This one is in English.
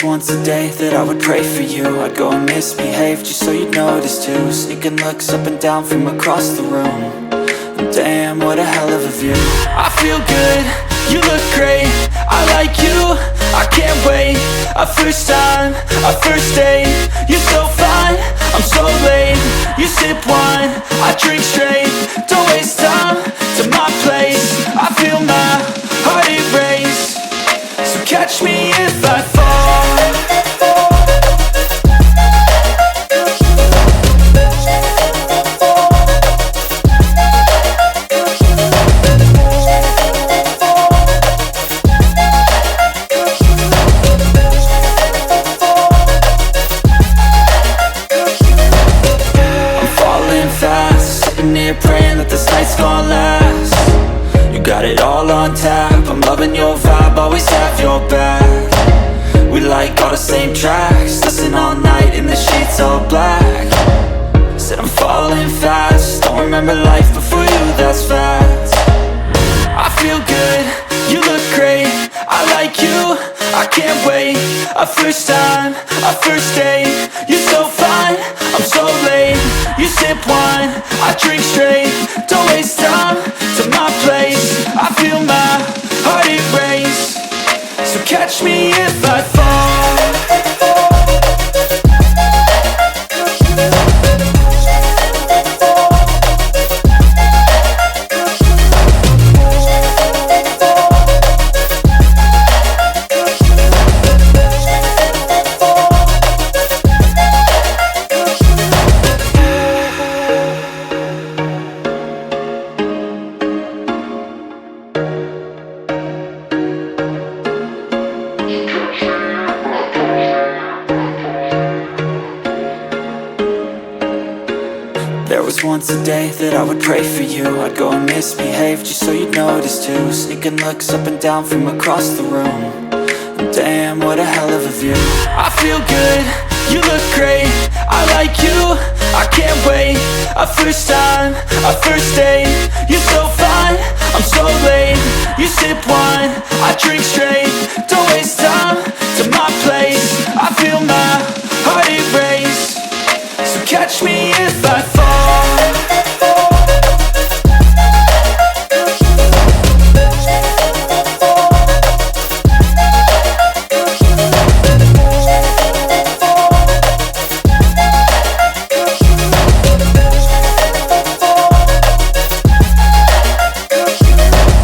was once a day that I would pray for you. I'd go and misbehave just so you'd notice too. Sneaking looks up and down from across the room. And damn, what a hell of a view. I feel good, you look great, I like you, I can't wait. A first time, a first date, you're so fine, I'm so late. You sip wine, I drink straight, don't waste time to my place. I feel my heart erase, so catch me if I fall. Praying that this night's gonna last. You got it all on tap, I'm loving your vibe, always have your back. We like all the same tracks, listen all night in the sheets all black. Said I'm falling fast, don't remember life before you, that's fact. I feel good, you look great, I like you, I can't wait. A first time, a first date, you're so fine, I'm so late. You sip wine, I drink straight, don't waste time to my place. I feel my heart erase, so catch me if I fall. There was once a day that I would pray for you. I'd go and misbehave just so you'd notice too. Sneaking looks up and down from across the room. And damn, what a hell of a view. I feel good, you look great, I like you, I can't wait. A first time, a first date, you're so fine, I'm so late. You sip wine, I drink straight, don't waste time to my place. I feel my heart erase, so catch me if I fall.